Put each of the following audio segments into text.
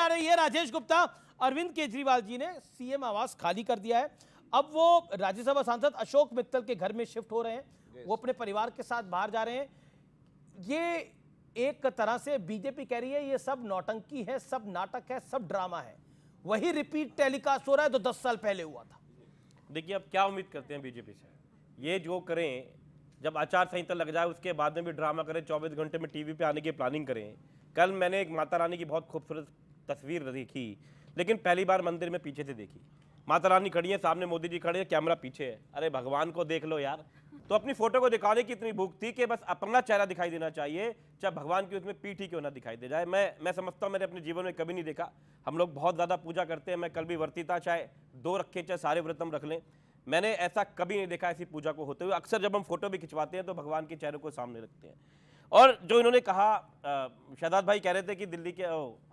रही है राजेश गुप्ता। अरविंद केजरीवाल जी ने सीएम आवास खाली कर दिया है। अब वो राज्यसभा सांसद अशोक मित्तल के घर में शिफ्ट हो रहे हैं। वो अपने परिवार के साथ बाहर जा रहे हैं। ये एक तरह से बीजेपी कह रही है ये सब नौटंकी है, सब नाटक है, सब ड्रामा है। वही रिपीट टेलीकास्ट हो रहा है तो 10 साल पहले हुआ था। देखिए अब क्या उम्मीद करते हैं बीजेपी से, ये जो करें, जब आचार संहिता लग जाए उसके बाद में भी ड्रामा करें, 24 घंटे में टीवी पे आने की प्लानिंग करें। कल मैंने एक माता रानी की बहुत खूबसूरत तस्वीर देखी, लेकिन पहली बार मंदिर में पीछे से देखी। माता रानी खड़ी है, सामने मोदी जी खड़े हैं, कैमरा पीछे है। अरे भगवान को देख लो यार। तो अपनी फोटो को दिखाने की इतनी भूख थी कि बस अपना चेहरा दिखाई देना चाहिए, चाहे भगवान की उसमें पीठ ही क्यों ना दिखाई दे जाए। मैं समझता हूँ मैंने अपने जीवन में कभी नहीं देखा। हम लोग बहुत ज़्यादा पूजा करते हैं, मैं कल भी व्रती था, चाहे 2 रखें चाहे सारे व्रत हम रख लें, मैंने ऐसा कभी नहीं देखा ऐसी पूजा को होते हुए। अक्सर जब हम फोटो भी खिंचवाते हैं तो भगवान के चेहरे को सामने रखते हैं। और जो इन्होंने कहा, शहजाद भाई कह रहे थे कि दिल्ली के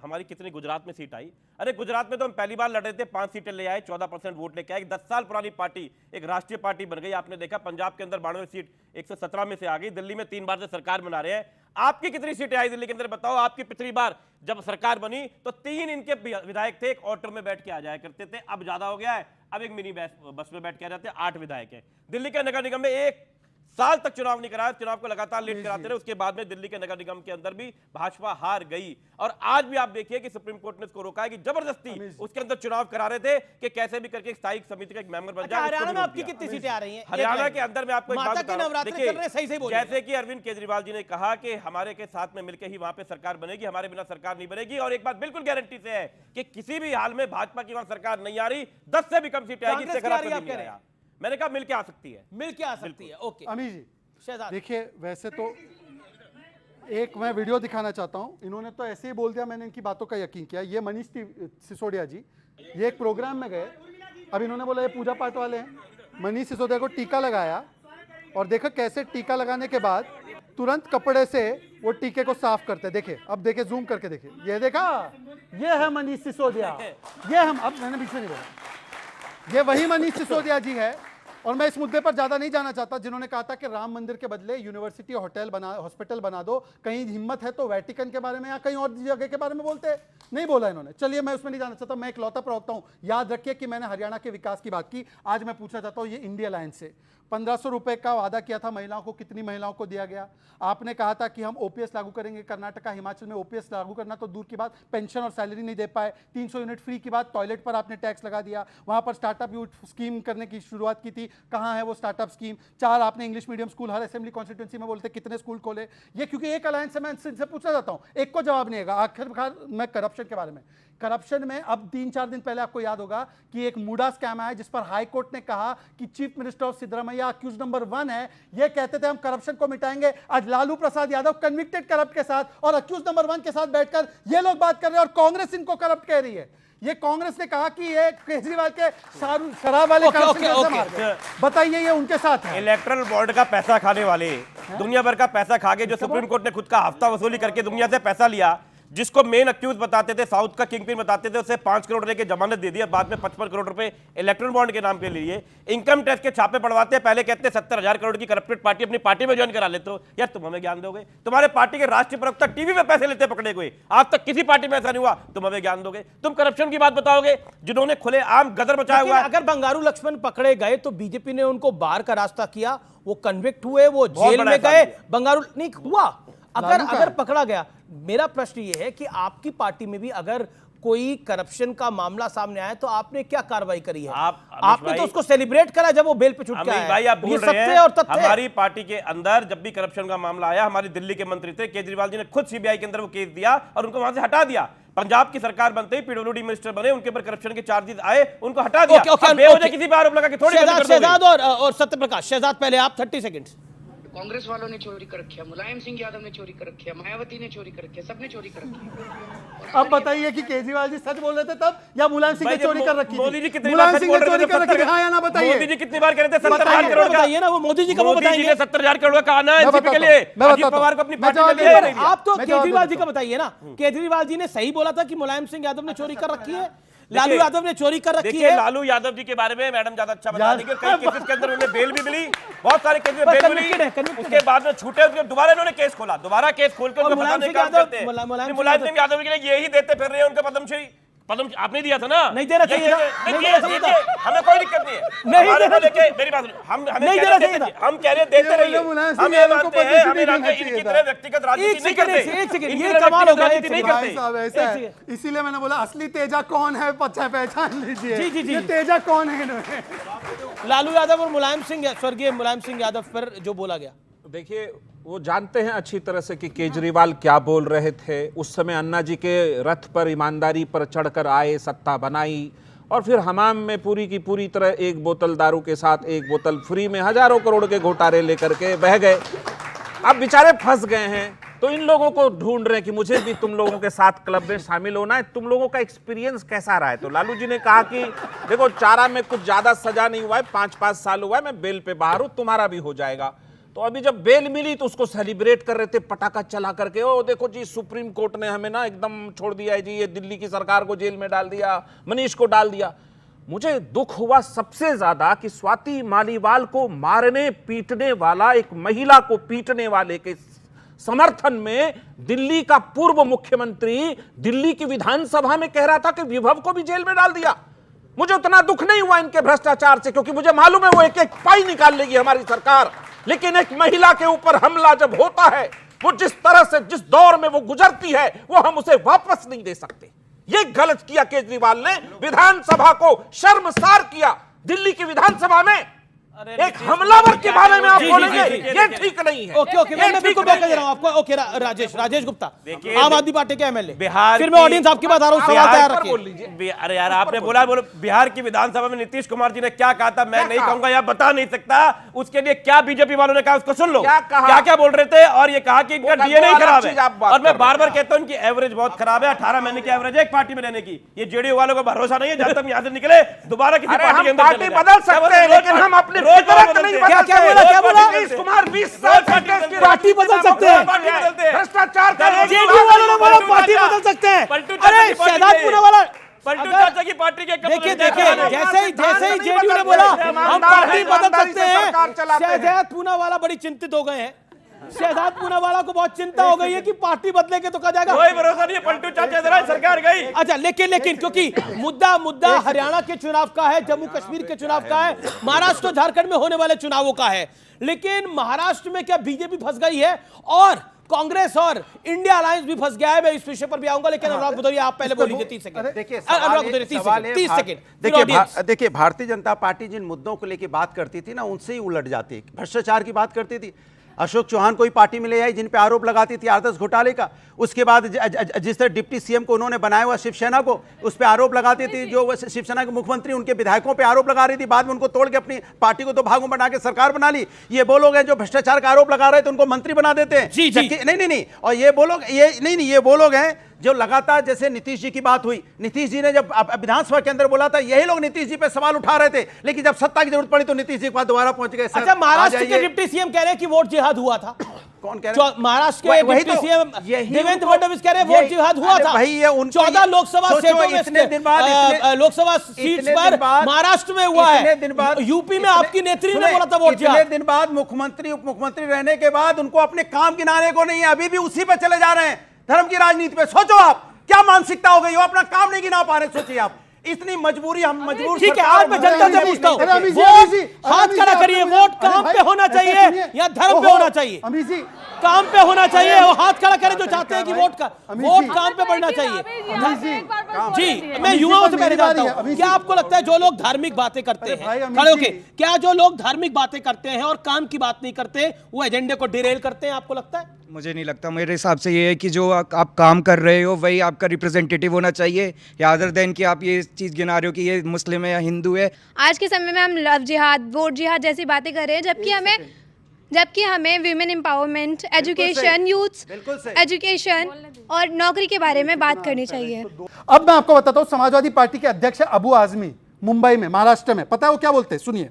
हमारी कितनी गुजरात में सीट आई। अरे गुजरात में तो हम पहली बार लड़ रहे थे, 5 सीटें ले आए, 14% वोट लेके आए। 10 साल पुरानी पार्टी एक राष्ट्रीय पार्टी बन गई। आपने देखा पंजाब के अंदर 92 सीट 117 में से आ गई। दिल्ली में 3 बार से सरकार बना रहे हैं। आपकी कितनी सीटें आई दिल्ली के अंदर बताओ। आपकी पिछली बार जब सरकार बनी तो 3 इनके विधायक थे, एक ऑटो में बैठ के आ जाया करते थे। अब ज्यादा हो गया है, अब एक मिनी बस में बैठ के आ जाते हैं। 8 विधायक हैं। दिल्ली के नगर निगम में 1 साल तक चुनाव नहीं कराया, चुनाव को लगातार लेट कराते रहे। उसके बाद में दिल्ली के नगर निगम के अंदर भी भाजपा हार गई। और आज भी आप देखिए कि सुप्रीम कोर्ट ने इसको रोका है कि जबरदस्ती उसके अंदर चुनाव करा रहे थे कि कैसे भी करके स्थायी समिति का एक मेंबर बन जाए। हरियाणा में आपकी कितनी सीटें आ रही हैं? हरियाणा के अंदर में आपको एक बात बता रहा हूं, देखिए सही सही जैसे कि अरविंद केजरीवाल जी ने कहा कि हमारे के साथ में मिलकर ही वहां पे सरकार बनेगी, हमारे बिना सरकार नहीं बनेगी। और एक बात बिल्कुल गारंटी से है कि किसी भी हाल में भाजपा की वहां सरकार नहीं आ रही। 10 से भी कम सीटें आएगी। मैंने कहा मिलकर आ सकती है, मिलकर आ सकती है। ओके अमी जी देखिए, वैसे तो एक मैं वीडियो दिखाना चाहता हूं। इन्होंने तो ऐसे ही बोल दिया, मैंने इनकी बातों का यकीन किया। ये मनीष सिसोदिया जी, ये एक प्रोग्राम में गए। अब इन्होंने बोला ये पूजा पाठ वाले हैं। मनीष सिसोदिया को टीका लगाया और देखो कैसे टीका लगाने के बाद तुरंत कपड़े से वो टीके को साफ करते। देखिए, अब देखिए, जूम करके देखिए, ये देखा, ये है मनीष सिसोदिया। ये हम, अब मैंने बीच में नहीं बोला, ये वही मनीष सिसोदिया जी है। और मैं इस मुद्दे पर ज्यादा नहीं जाना चाहता। जिन्होंने कहा था कि राम मंदिर के बदले यूनिवर्सिटी हॉस्पिटल बना दो, कहीं हिम्मत है तो वेटिकन के बारे में या कहीं और जगह के बारे में बोलते, नहीं बोला इन्होंने। चलिए मैं उसमें नहीं जाना चाहता, मैं एक लौता प्रवक्ता हूं। याद रखिए कि मैंने हरियाणा के विकास की बात की। आज मैं पूछना चाहता हूं, ये इंडिया अलायंस से 1500 रुपए का वादा किया था महिलाओं को, कितनी महिलाओं को दिया गया? आपने कहा था कि हम ओपीएस लागू करेंगे। कर्नाटका, हिमाचल में ओपीएस लागू करना तो दूर की बात, पेंशन और सैलरी नहीं दे पाए। 300 यूनिट फ्री की बात, टॉयलेट पर आपने टैक्स लगा दिया। वहां पर स्टार्टअप यूथ स्कीम करने की शुरुआत की थी, कहां है वो स्टार्टअप स्कीम? 4 आपने इंग्लिश मीडियम स्कूल हर असेंबली कॉन्स्टिट्यूंसी में बोलते, कितने स्कूल खोले? ये क्योंकि एक अलायंस से मैं इनसे पूछना चाहता हूं, एक को जवाब नहीं है। आखिरकार मैं करप्शन के बारे में, करप्शन में अब 3-4 दिन पहले आपको याद होगा कि एक मूडा स्कैम आया जिस पर हाई कोर्ट ने कहा कि chief minister of Siddaramaiah accused number 1 है। ये कहते थे हम करप्शन को मिटाएंगे। आज लालू प्रसाद यादव कन्विक्टेड करप्ट के साथ और अक्यूज नंबर 1 के साथ बैठकर ये लोग बात कर रहे हैं और कांग्रेस इनको करप्ट कह रही है। ये कांग्रेस ने कहा कि ये केजरीवाल के शराब वाले बताइए, ये उनके साथ है। इलेक्ट्रल बोर्ड का पैसा खाने वाले, दुनिया भर का पैसा खा के, जो सुप्रीम कोर्ट ने खुद का हफ्ता वसूली करके दुनिया से पैसा लिया, जिसको मेन अक्यूज बताते थे, साउथ का किंगपिन बताते थे, उसे 5 करोड़ लेके जमानत दे दिया। बाद में 55 करोड़ रुपए इलेक्ट्रल बॉन्ड के नाम के लिए इनकम टैक्स के छापे पड़वाते हैं। पहले कहते 70,000 करोड़ की करप्टेड पार्टी अपनी पार्टी में ज्वाइन करा लेते हो। यार तुम हमें ज्ञान दोगे? तुम्हारे पार्टी के राष्ट्रीय प्रवक्ता टीवी में पैसे लेते पकड़े गए, आज तक किसी पार्टी में ऐसा नहीं हुआ। तुम हमें ज्ञान दोगे? तुम करप्शन की बात बताओगे जिन्होंने खुले आम गदर मचाया हुआ है। अगर बंगारू लक्ष्मण पकड़े गए तो बीजेपी ने उनको बाहर का रास्ता किया, वो कन्विक्ट हुए, वो जेल में गए। बंगारू नहीं हुआ, अगर पकड़ा गया। मेरा प्रश्न ये है कि आपकी पार्टी में भी अगर कोई करप्शन का मामला सामने आया तो आपने क्या कार्रवाई करी है? आपने तो उसको सेलिब्रेट करा जब वो बेल पे छूट गया है। भाई आप भूल रहे हैं, हमारी पार्टी के अंदर जब भी करप्शन का मामला आया, हमारी दिल्ली के मंत्री थे, केजरीवाल जी ने खुद सीबीआई के अंदर वो केस दिया और उनको वहां से हटा दिया। पंजाब की सरकार बनते ही पीडब्ल्यूडी मिनिस्टर बने, उनके ऊपर करप्शन के चार्जेस आए, उनको हटा दिया। बेवजह किसी पे आरोप लगा के थोड़ी शहजाद और सत्यप्रकाश। शहजाद पहले आप, 30 सेकंड। कांग्रेस वालों ने चोरी कर रखी है, मुलायम सिंह यादव ने चोरी कर रखी है, मायावती ने चोरी कर रखी है, सबने चोरी कर रखी है। अब बताइए कि केजरीवाल जी सच बोल रहे थे तब या मुलायम सिंह ने चोरी कर रखी? मोदी जी कितनी बार चोरी कर रखी है? हाँ या ना बताइए। मोदी जी कितनी बार कह रहे थे 70,000 करोड़ का? बताइए ना, वो मोदी जी का वो बताइए। 70,000 करोड़ का आना है एनसीपी के लिए, अजीत पवार को अपनी पार्टी में ले रही है। आप तो केजरीवाल जी का बताइए ना। केजरीवाल जी ने सही बोला था कि मुलायम सिंह यादव ने चोरी कर रखी है। लालू यादव ने चोरी कर रखी देखिए है। लालू यादव जी के बारे में मैडम ज्यादा अच्छा बता यार- देंगे। कई केसेस के अंदर उन्हें बेल भी मिली, बहुत सारे केसेस में बस बेल मिली, convicted है, convicted उसके बाद में छूटे, उसके दोबारा इन्होंने केस खोला, दोबारा केस खोल के और उनको मुलायम फंसाने सिंह का काम यादव- करते हैं। मुलायम सिंह मुलायम सिंह यादव के लिए यही देते फिर रहे हैं उनका पद्मश्री। पद्म आपने दिया था ना? नहीं देना चाहिए था, नहीं देना चाहिए था। हमें कोई दिक्कत नहीं है। नहीं हमारे देना को लेके मेरी बात सुनो, हम हमें नहीं कह देना रहे चाहिए देते- हम कह रहे हैं देते ये रहिए। मुलायम सिंह हम ये यादव को मानते हैं पद्मश्री हमें देना इनकी चाहिए तरह था। व्यक्तिगत राजनीति एक नहीं सेकंड, करते। एक सेकंड, इनकी ये तरह कमाल व्यक्तिगत होगा, राजनीति एक नहीं सेकंड। करते। भाई साहब ऐसा है, इसीलिए मैंने बोला असली तेजा कौन है पहचान लीजिए। जी, जी, जी। ये तेजा कौन है इन्होंने। लालू यादव और मुलायम सिंह, स्वर्गीय मुलायम सिंह यादव पर जो बोला गया, देखिए वो जानते हैं अच्छी तरह से कि केजरीवाल क्या बोल रहे थे। उस समय अन्ना जी के रथ पर ईमानदारी पर चढ़कर आए, सत्ता बनाई और फिर हमाम में पूरी की पूरी तरह एक बोतल दारू के साथ एक बोतल फ्री में हजारों करोड़ के घोटाले लेकर के बह गए। अब बेचारे फंस गए हैं तो इन लोगों को ढूंढ रहे हैं कि मुझे भी तुम लोगों के साथ क्लब में शामिल होना है, तुम लोगों का एक्सपीरियंस कैसा रहा है। तो लालू जी ने कहा कि देखो चारा में कुछ ज्यादा सजा नहीं हुआ है, 5-5 साल हुआ है, मैं बेल पे बाहर हूं, तुम्हारा भी हो जाएगा। तो अभी जब बेल मिली तो उसको सेलिब्रेट कर रहे थे पटाखा चला करके, ओ देखो जी सुप्रीम कोर्ट ने हमें ना एकदम छोड़ दिया है जी, ये दिल्ली की सरकार को जेल में डाल दिया, मनीष को डाल दिया। मुझे दुख हुआ सबसे ज्यादा कि स्वाति मालीवाल को मारने पीटने वाला, एक महिला को पीटने वाले के समर्थन में दिल्ली का पूर्व मुख्यमंत्री दिल्ली की विधानसभा में कह रहा था कि विभव को भी जेल में डाल दिया। मुझे उतना दुख नहीं हुआ इनके भ्रष्टाचार से, क्योंकि मुझे मालूम है वो एक एक पाई निकाल लेगी हमारी सरकार। लेकिन एक महिला के ऊपर हमला जब होता है, वो जिस तरह से जिस दौर में वो गुजरती है, वो हम उसे वापस नहीं दे सकते। ये गलत किया केजरीवाल ने, विधानसभा को शर्मसार किया। दिल्ली की विधानसभा में एक हमलावर के बारे में आप जी, जी, बोलेंगे, जी, जी, ये ठीक नहीं है। ओके ओके, ये मैं ठीक बिल्कुल नहीं बैक दे है। रहा हूं आपको। ओके राजेश गुप्ता, देखिए, आम आदमी पार्टी के एमएलए बिहार फिर मैं की- ऑडियंस आपकी बात आ रहा हूं, सवाल बिहार तैयार पर रखिए। अरे यार आपने बोला बोलो बिहार की विधानसभा में नीतीश कुमार जी ने क्या कहा था, मैं नहीं कहा? कहूंगा या बता नहीं सकता। उसके लिए क्या बीजेपी वालों ने कहा उसको सुन लो, क्या कहा? क्या क्या बोल रहे थे। और ये कहा कि इनका वो डीएनए अलग खराब चीज आप है। बात और मैं कर बार रहे बार कहता हूं इनकी एवरेज बहुत खराब है, 18 महीने की एवरेज है एक पार्टी में रहने की। ये जेडीयू वालों को भरोसा नहीं है, जब तक यहाँ से निकले दोबारा किसी अरे पार्टी के हम अंदर पार्टी चले जाए। बदल क्या सकते बोल- हैं, रोज लेकिन हम पार्टी- अपने रोज फितरत बदलते नहीं हैं। बदल क्या- क्या सकते। बोला, क्या बोला? नीतीश कुमार 20 रोज साल पार्टी से बदलते हैं। पार्टी बदल सकते हैं। पार्टी बदलते हैं। भ्रष्टाचार का जेडीयू वालों ने बोला पार्टी बदल सकते हैं। पलटू चाचा अरे की पार्टी शहजाद में- पूना वाला, पलटू अगर- चाचा की पार्टी के देखिए कपड़े देखिए, देखा जैसे ही जेडीयू ने बोला हम पार्टी बदल सकते हैं, शहजाद पूना वाला बड़ी चिंतित हो गए हैं। शहजाद पूना वाला को बहुत चिंता हो गई है कि पार्टी बदलेंगे तो कहा जाएगा। कोई भरोसा नहीं है, पलटू चाचा जरा सरकार गई। अच्छा लेकिन क्योंकि मुद्दा हरियाणा के चुनाव का है, जम्मू कश्मीर के चुनाव का है, महाराष्ट्र और झारखंड में होने वाले चुनावों का है। लेकिन महाराष्ट्र में क्या बीजेपी फंस गई है और कांग्रेस और इंडिया अलायंस भी फंस गया है? मैं इस विषय पर भी आऊंगा, लेकिन अनुराग भदौरिया आप पहले बोलेंगे 30 सेकंड। देखिए अनुराग भदौरिया 30 सवाल सेकंड, है 30 भा- सेकंड, फिर audience। देखिए भारतीय जनता पार्टी जिन मुद्दों को लेकर बात करती थी ना, उनसे ही उलट जाती। भ्रष्टाचार की बात करती थी, अशोक चौहान कोई पार्टी में ले आई जिन पे आरोप लगाती थी आदर्श घोटाले का। उसके बाद जिस तरह डिप्टी सीएम को उन्होंने बनाया हुआ शिवसेना को, उस पर आरोप लगाती थी। जो शिवसेना के मुख्यमंत्री उनके विधायकों पे आरोप लगा रही थी, बाद में उनको तोड़ के अपनी पार्टी को 2 भागों बना के सरकार बना ली। ये वो लोग हैं जो भ्रष्टाचार का आरोप लगा रहे थे, उनको मंत्री बना देते हैं। जी, जी। नहीं, और ये वो लोग ये वो लोग हैं जो लगातार, जैसे नीतीश जी की बात हुई, नीतीश जी ने जब विधानसभा के अंदर बोला था, यही लोग नीतीश जी पे सवाल उठा रहे थे। लेकिन जब सत्ता की जरूरत पड़ी तो नीतीश जी के पास दोबारा पहुंच गए। सर, अच्छा, महाराष्ट्र आ के जाइए। डिप्टी सीएम कह रहे हैं कि वोट जिहाद हुआ था। कौन कह रहे हैं? महाराष्ट्र वही के डिप्टी तो, सीएम यही देवेंद्र उनको- फडणवीस कह रहे हैं वोट यही- जिहाद हुआ अरे था। भाई ये उनको 14 लोकसभा सोचो, सीटों में इतने दिन बाद इतने- लोकसभा सीट्स इतने पर दिन बाद- महाराष्ट्र में हुआ इतने है। दिन बाद यूपी में इतने- आपकी नेत्री ने सुने, बोला था वोट इतने जिहाद। दिन बाद मुख्यमंत्री उप मुख्यमंत्री रहने के बाद उनको अपने काम गिनाने को नहीं है, अभी भी उसी पे चले जा रहे हैं, धर्म की राजनीति पे। सोचो आप क्या मानसिकता हो गई हो, अपना काम नहीं गिना पा रहे। सोचिए आप, इतनी मजबूरी, हम मजबूर। ठीक है, सरकार आज मैं जनता से पूछता हूं, अरे अमित जी, वोट अमित जी, हाथ अमित जी, खड़ा आप करिए, मुझे- वोट अरे काम भाई, पे होना ऐसा चाहिए सुनिए। या धर्म पे ओहो, होना चाहिए? अमित जी, काम पे होना चाहिए, वो हाथ खड़ा करें जो चाहते हैं कि वोट का अमित वोट जी। काम पे पड़ना चाहिए। अमित जी, जी, मैं अमित युवाओं जी, से बस पहले मेरी जानता बारी है, हूं, अमित क्या जी। आपको लगता है जो लोग धार्मिक बातें करते अरे भाई, हैं, अमित खड़े होके, जी। क्या जो लोग धार्मिक बातें करते हैं और काम की बात नहीं करते, वो एजेंडे को डिरेल करते हैं? आपको लगता है? मुझे नहीं लगता। मेरे हिसाब से ये है कि जो आप काम कर रहे हो वही आपका रिप्रेजेंटेटिव होना चाहिए, या अदर देन कि आप ये चीज़ गिना रहे हो कि ये मुस्लिम है या हिंदू है। आज के समय में हम लव जिहाद, वोट जिहाद जैसी बातें कर रहे हैं, जबकि हमें विमेन एम्पावरमेंट, एजुकेशन, यूथ बिल्कुल सही। एजुकेशन और नौकरी के बारे में बात करनी चाहिए। अब मैं आपको बताता हूं, समाजवादी पार्टी के अध्यक्ष अबू आजमी मुंबई में, महाराष्ट्र में, पता है वो क्या बोलते हैं? सुनिए।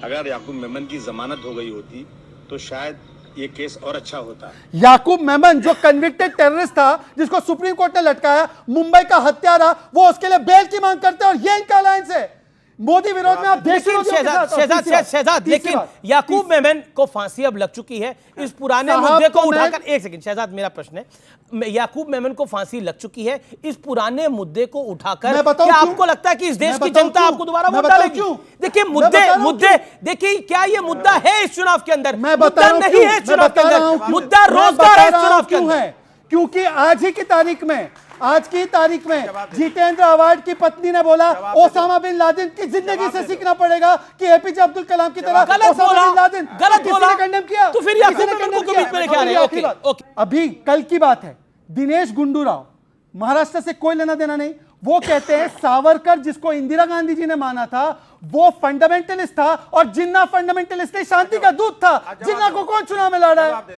अगर याकूब मेमन की जमानत हो गई होती तो शायद ये केस और अच्छा होता। याकूब मेमन जो कन्विक्टेड टेररिस्ट था, जिसको सुप्रीम कोर्ट ने लटकाया, मुंबई का हत्यारा, वो उसके लिए बेल की मांग करते हैं और ये इनका अलायंस है मोदी विरोध में। आप देख लेकिन शहजाद लेकिन याकूब मेमन को फांसी अब लग चुकी है इस पुराने मुद्दे को उठाकर। एक सेकंड शहजाद, मेरा प्रश्न है, याकूब मेमन को फांसी लग चुकी है इस पुराने मुद्दे को उठाकर, क्या आपको लगता है कि इस देश की जनता आपको दोबारा वोट डालेगी? देखिए मुद्दे देखिए, क्या ये मुद्दा है इस चुनाव के अंदर? मुद्दा नहीं है इस चुनाव के अंदर, मुद्दा रोजगार है इस चुनाव के अंदर। क्योंकि आज की तारीख में जितेंद्र अवार्ड की पत्नी ने बोला ओसामा बिन लादेन की जिंदगी से सीखना पड़ेगा कि एपीजे अब्दुल कलाम की तरह ओसामा बिन लादेन गलत बोला, कंडेम किया, तो फिर याकूब मेमन को बीच में लेके आ रहे हैं। ओके, अभी कल की बात है, दिनेश गुंडूराव, महाराष्ट्र से कोई लेना देना नहीं, वो कहते हैं सावरकर जिसको इंदिरा गांधी जी ने माना था वो फंडामेंटलिस्ट था और जिन्ना फंडामेंटलिस्ट नहीं, शांति का दूत था। जिन्ना को कौन चुनाव में लड़ा है?